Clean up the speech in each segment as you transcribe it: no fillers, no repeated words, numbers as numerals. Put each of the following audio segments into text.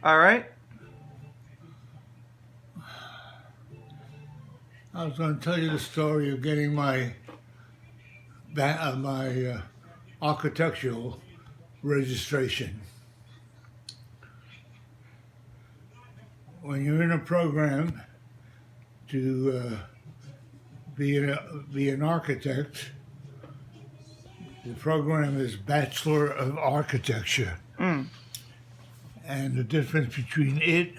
All right. I was going to tell you the story of getting my architectural registration. When you're in a program to be an architect, the program is Bachelor of Architecture, Mm. and the difference between it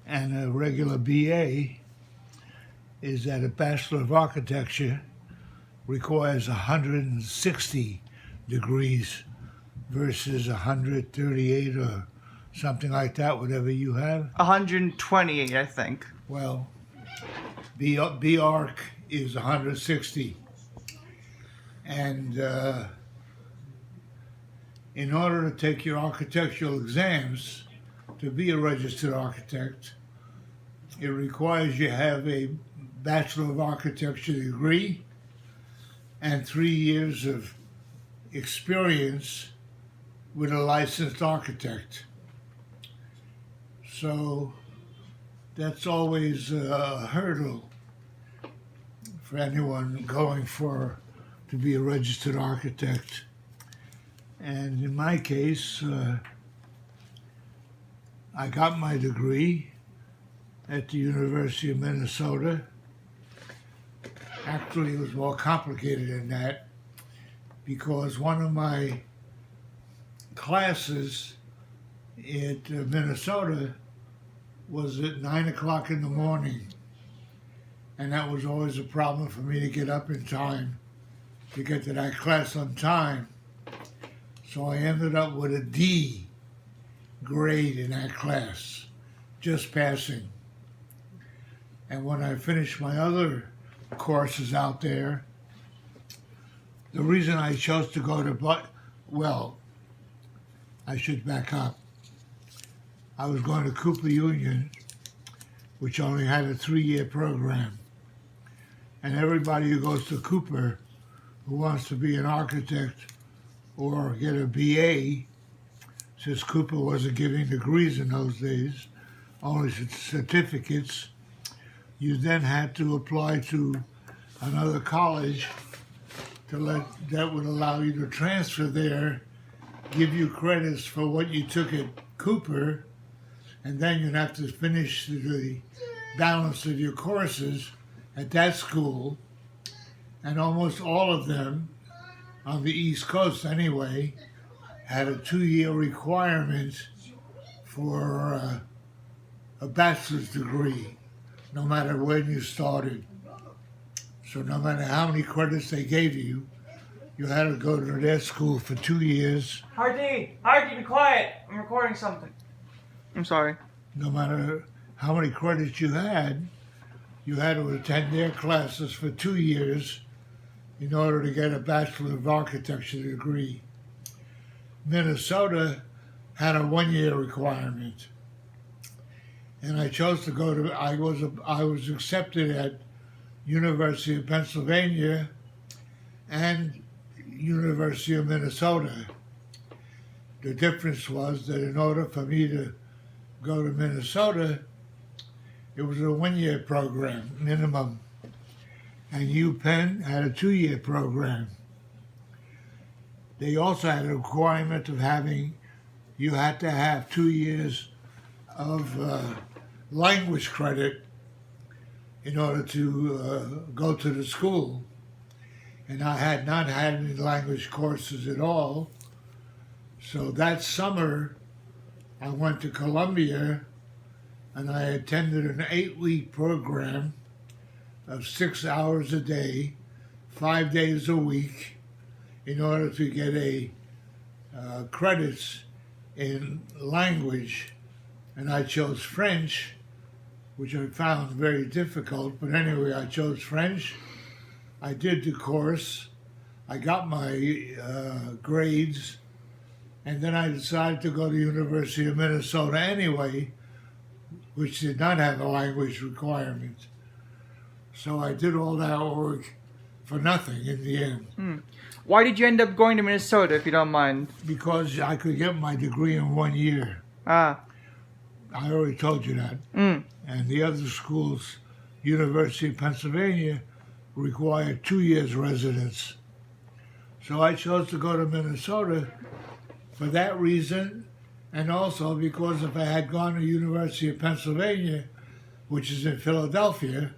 and a regular BA is that a Bachelor of Architecture requires 160 degrees versus 138 or something like that, whatever you have. 128, I think. Well, B-Arc is 160. And in order to take your architectural exams to be a registered architect, it requires you have a Bachelor of Architecture degree and 3 years of experience with a licensed architect. So that's always a hurdle for anyone going to be a registered architect. And in my case, I got my degree at the University of Minnesota. Actually, it was more complicated than that because one of my classes at Minnesota was at 9 o'clock in the morning. And that was always a problem for me to get up in time to get to that class on time. So I ended up with a D grade in that class, just passing. And when I finished my other courses out there, the reason I chose to go to, well, I should back up. I was going to Cooper Union, which only had a 3-year program. And everybody who goes to Cooper who wants to be an architect or get a BA, since Cooper wasn't giving degrees in those days, only certificates, you then had to apply to another college that would allow you to transfer there, give you credits for what you took at Cooper, and then you'd have to finish the balance of your courses at that school. And almost all of them, on the East Coast anyway, had a 2-year requirement for a bachelor's degree, no matter when you started. So no matter how many credits they gave you, you had to go to their school for 2 years. Hardy, be quiet. I'm recording something. I'm sorry. No matter how many credits you had to attend their classes for 2 years in order to get a Bachelor of Architecture degree. Minnesota had a 1-year requirement. And I chose to go to, I was accepted at University of Pennsylvania and University of Minnesota. The difference was that in order for me to go to Minnesota, it was a 1-year program, minimum. And UPenn had a 2-year program. They also had a requirement of you had to have 2 years of language credit in order to go to the school. And I had not had any language courses at all. So that summer, I went to Columbia and I attended an 8-week program of 6 hours a day, 5 days a week, in order to get credits in language. And I chose French, which I found very difficult. But anyway, I chose French. I did the course. I got my grades. And then I decided to go to the University of Minnesota anyway, which did not have a language requirement. So I did all that work for nothing in the end. Why did you end up going to Minnesota, if you don't mind? Because I could get my degree in 1 year. Ah. I already told you that. And the other schools, University of Pennsylvania, require 2 years residence. So I chose to go to Minnesota for that reason, and also because if I had gone to University of Pennsylvania, which is in Philadelphia,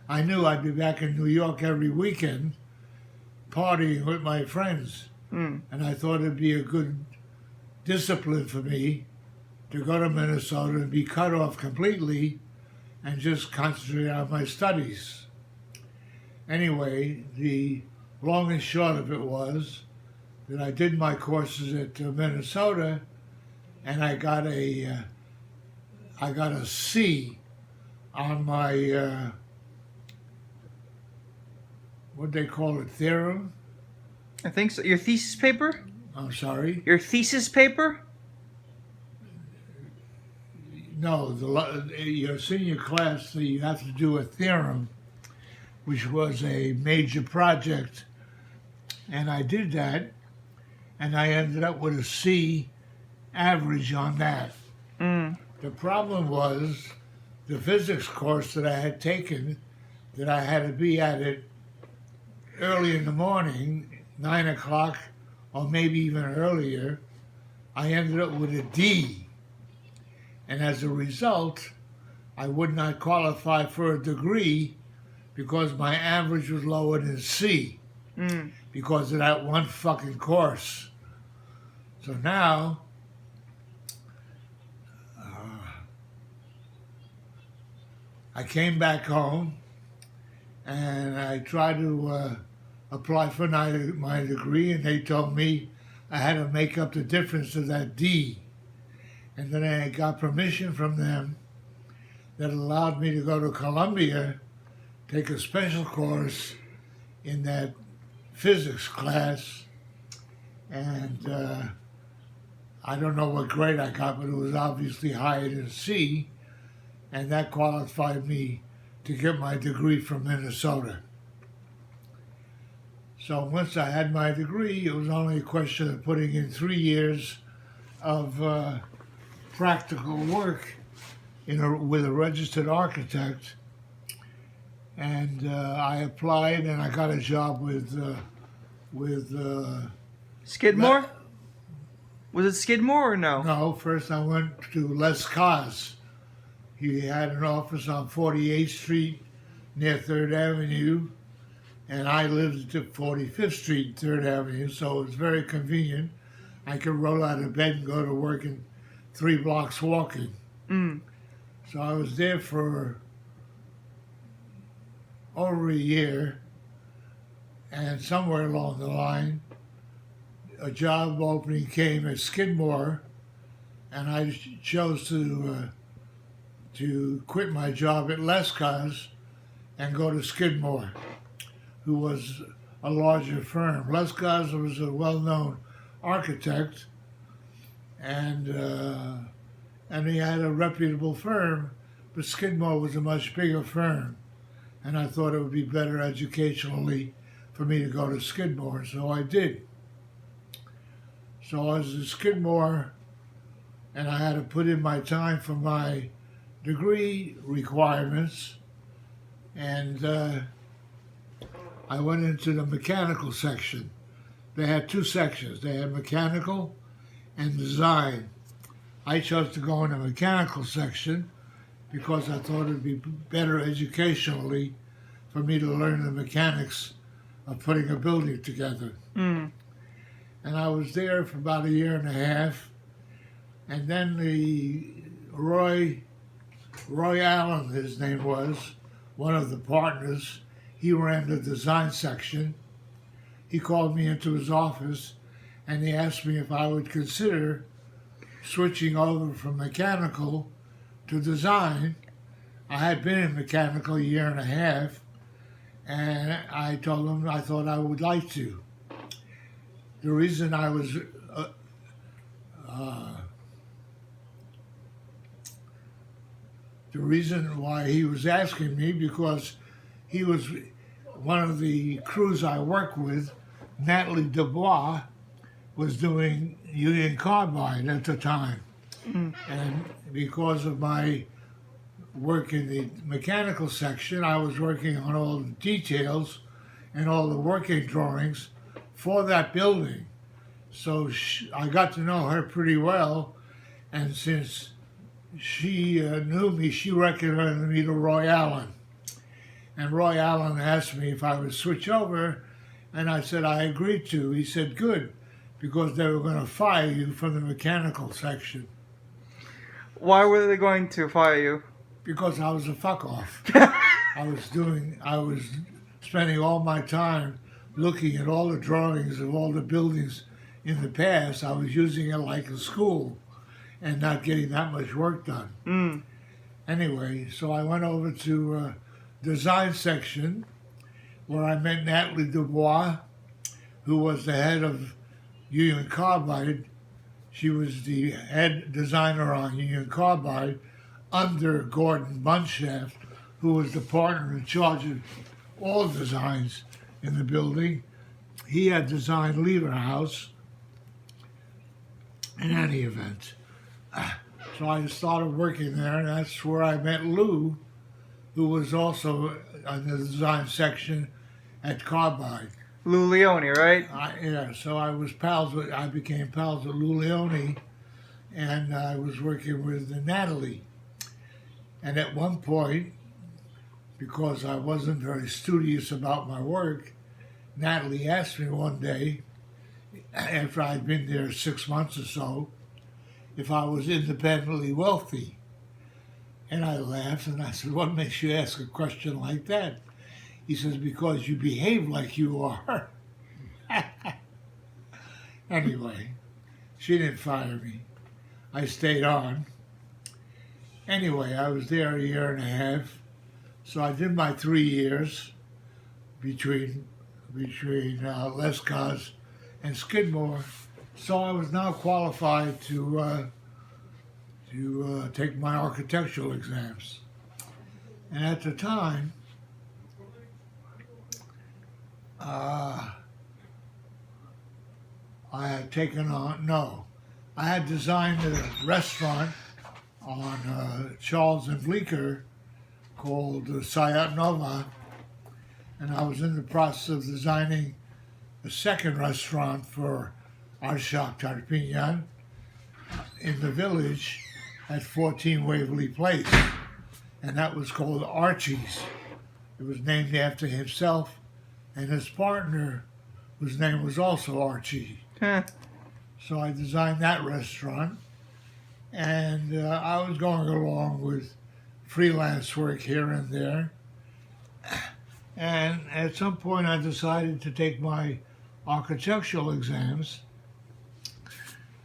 I knew I'd be back in New York every weekend partying with my friends. And I thought it'd be a good discipline for me to go to Minnesota and be cut off completely and just concentrate on my studies. Anyway, the long and short of it was that I did my courses at Minnesota, and I got a C on my what they call it, theorem. I think so. Your thesis paper? I'm sorry. Your thesis paper? No, your senior class, you have to do a theorem, which was a major project, and I did that, and I ended up with a C average on that. The problem was the physics course that I had taken, that I had to be at it early in the morning, 9 o'clock, or maybe even earlier. I ended up with a D. And as a result, I would not qualify for a degree because my average was lower than C because of that one fucking course. So now, I came back home and I tried to apply for my degree, and they told me I had to make up the difference of that D. And then I got permission from them that allowed me to go to Columbia, take a special course in that physics class. And I don't know what grade I got, but it was obviously higher than C. And that qualified me to get my degree from Minnesota. So once I had my degree, it was only a question of putting in 3 years of practical work with a registered architect, and I applied and I got a job with Skidmore? Was it Skidmore or no? No, first I went to Les Cars. He had an office on 48th Street near 3rd Avenue, and I lived at 45th Street, 3rd Avenue, so it was very convenient. I could roll out of bed and go to work in 3 blocks walking. So I was there for over a year, and somewhere along the line, a job opening came at Skidmore, and I chose to quit my job at Les Cars and go to Skidmore, who was a larger firm. Les Cars was a well-known architect, and he had a reputable firm, but Skidmore was a much bigger firm, and I thought it would be better educationally for me to go to Skidmore, so I did. So I was at Skidmore, and I had to put in my time for my degree requirements, and I went into the mechanical section. They had 2 sections. They had mechanical and design. I chose to go in the mechanical section because I thought it would be better educationally for me to learn the mechanics of putting a building together. And I was there for about a year and a half, and then Roy Allen, his name was, one of the partners, he ran the design section. He called me into his office and he asked me if I would consider switching over from mechanical to design. I had been in mechanical a year and a half, and I told him I thought I would like to. The reason I was the reason why he was asking me, because he was one of the crews I worked with, Natalie Dubois, was doing Union Carbide at the time. And because of my work in the mechanical section, I was working on all the details and all the working drawings for that building. So I got to know her pretty well, and since she knew me, she recommended me to Roy Allen. And Roy Allen asked me if I would switch over, and I said I agreed to. He said, good, because they were going to fire you from the mechanical section. Why were they going to fire you? Because I was a fuck off. I was spending all my time looking at all the drawings of all the buildings in the past. I was using it like a school and not getting that much work done. Mm. Anyway, so I went over to design section where I met Natalie Dubois, who was the head of Union Carbide. She was the head designer on Union Carbide under Gordon Bunshaft, who was the partner in charge of all designs in the building. He had designed Lever House in any event. So I started working there, and that's where I met Lou, who was also in the design section at Carbide. Lou Leone, right? So I became pals with Lou Leone, and I was working with Natalie. And at one point, because I wasn't very studious about my work, Natalie asked me one day, after I'd been there 6 months or so, if I was independently wealthy. And I laughed and I said, what makes you ask a question like that? He says, because you behave like you are. Anyway, she didn't fire me. I stayed on. Anyway, I was there a year and a half. So I did my 3 years between Lescos and Skidmore. So I was now qualified to take my architectural exams. And at the time, I had designed a restaurant on Charles and Bleecker called Sayat Nova, and I was in the process of designing a second restaurant for Arshak Tarpinyan in the village at 14 Waverly Place, and that was called Archie's. It was named after himself, and his partner, whose name was also Archie. So I designed that restaurant, and I was going along with freelance work here and there. And at some point I decided to take my architectural exams,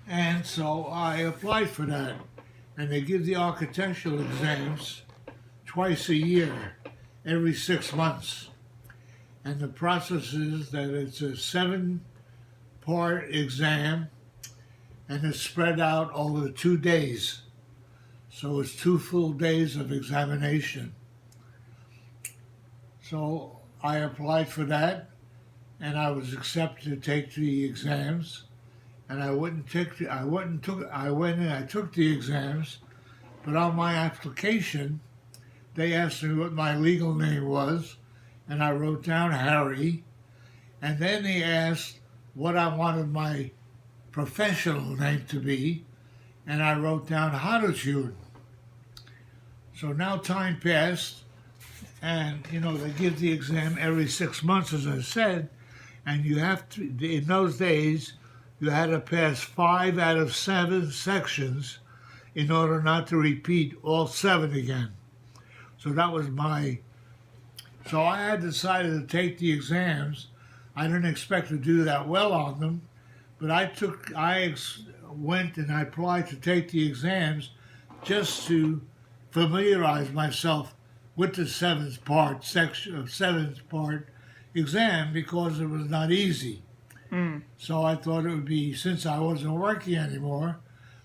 and so I applied for that. And they give the architectural exams twice a year, every 6 months. And the process is that it's a 7-part exam, and it's spread out over 2 days. So it's 2 full days of examination. So I applied for that, and I was accepted to take the exams. And I went and I took the exams, but on my application, they asked me what my legal name was, and I wrote down Harry, and then they asked what I wanted my professional name to be, and I wrote down Haroutiun. So now time passed, and they give the exam every 6 months, as I said, and you have to, in those days, you had to pass 5 out of 7 sections in order not to repeat all 7 again. So that was so I had decided to take the exams. I didn't expect to do that well on them, but I went and I applied to take the exams just to familiarize myself with the 7th part exam, because it was not easy. So I thought it would be, since I wasn't working anymore,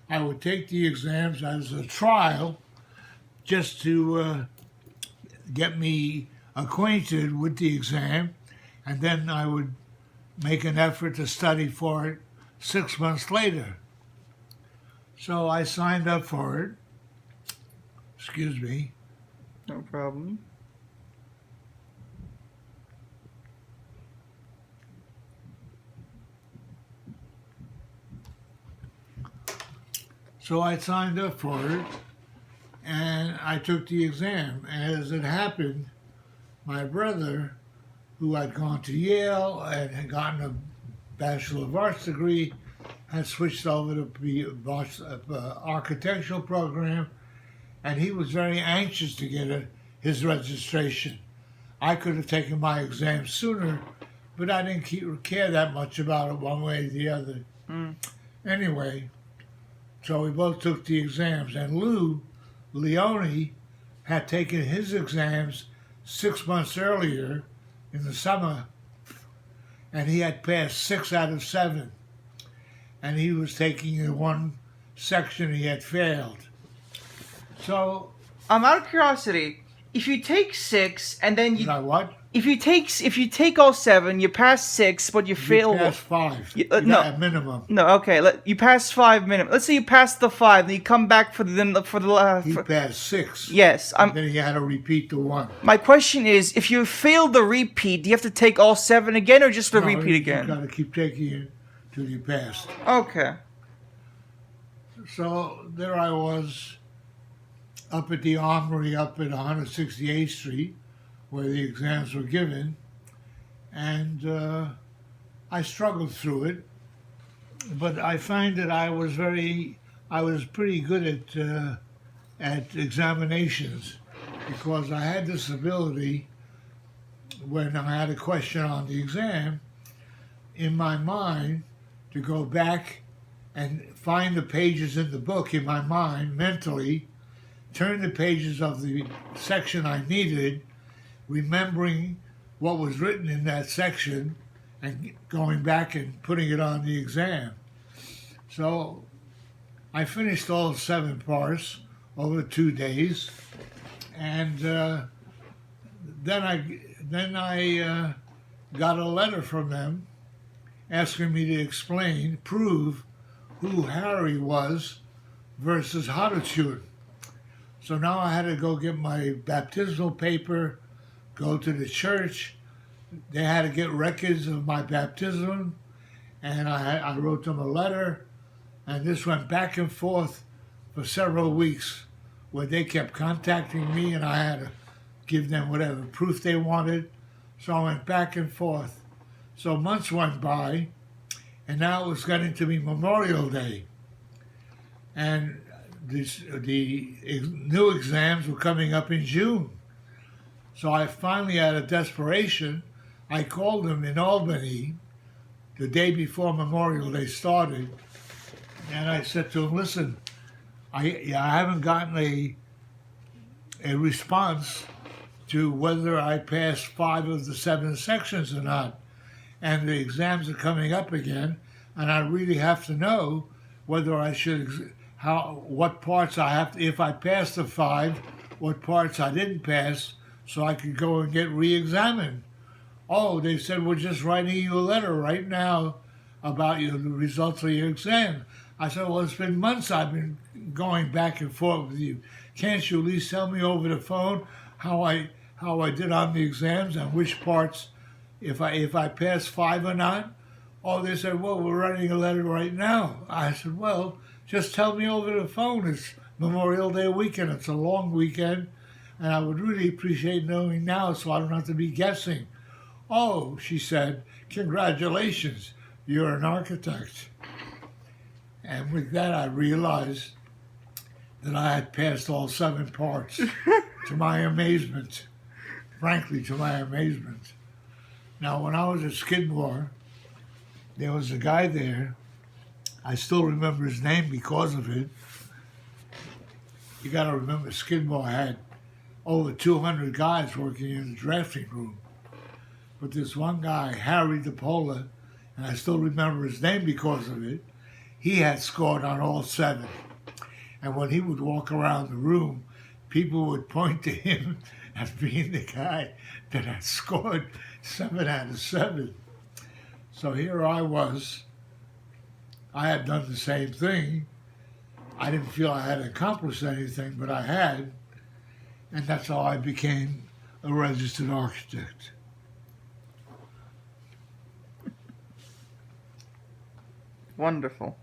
I would take the exams as a trial just to get me acquainted with the exam, and then I would make an effort to study for it 6 months later. So I signed up for it, Excuse me. No problem. So I signed up for it, and I took the exam. And as it happened, my brother, who had gone to Yale and had gotten a Bachelor of Arts degree, had switched over to be architectural program, and he was very anxious to get his registration. I could have taken my exam sooner, but I didn't care that much about it one way or the other. Mm. Anyway, so we both took the exams, and Leone had taken his exams 6 months earlier in the summer, and he had passed 6 out of 7. And he was taking the one section he had failed. So, Out of curiosity, if you take 6 and then you what? if you take all 7, you pass 6, but you fail. You pass 5. No, at minimum. No, okay. You pass 5 minimum. Let's say you pass the 5, then you come back for the. He passed 6. Yes, And then he had to repeat the 1. My question is, if you fail the repeat, do you have to take all 7 again, or just the repeat again? You got to keep taking it till you pass. Okay. So there I was, up at the Armory, up at 168th Street, where the exams were given, and I struggled through it, but I find that I was pretty good at examinations, because I had this ability, when I had a question on the exam, in my mind, to go back and find the pages in the book in my mind, mentally, turn the pages of the section I needed, remembering what was written in that section, and going back and putting it on the exam. So I finished all 7 parts over 2 days, and then I got a letter from them asking me to prove who Harry was versus Haroutiun. So now I had to go get my baptismal paper, go to the church. They had to get records of my baptism, and I wrote them a letter, and this went back and forth for several weeks, where they kept contacting me, and I had to give them whatever proof they wanted. So I went back and forth. So months went by, and now it was getting to be Memorial Day, and the new exams were coming up in June. So I finally, out of desperation, I called them in Albany the day before Memorial Day started, and I said to them, listen, I haven't gotten a response to whether I passed 5 of the 7 sections or not, and the exams are coming up again, and I really have to know whether I should, what parts I have to, if I passed the 5, what parts I didn't pass, so I could go and get re-examined. Oh, they said, we're just writing you a letter right now about the results of your exam. I said, well, it's been months I've been going back and forth with you. Can't you at least tell me over the phone how I did on the exams and which parts, if I passed 5 or not? Oh, they said, well, we're writing a letter right now. I said, well, just tell me over the phone. It's Memorial Day weekend. It's a long weekend, and I would really appreciate knowing now so I don't have to be guessing. Oh, she said, congratulations, you're an architect. And with that, I realized that I had passed all 7 parts, to my amazement, frankly, to my amazement. Now, when I was at Skidmore, there was a guy there. I still remember his name because of it. You got to remember, Skidmore had over 200 guys working in the drafting room. But this one guy, Harry DePola, and I still remember his name because of it, he had scored on all 7. And when he would walk around the room, people would point to him as being the guy that had scored 7 out of 7. So here I was. I had done the same thing. I didn't feel I had accomplished anything, but I had. And that's how I became a registered architect. Wonderful.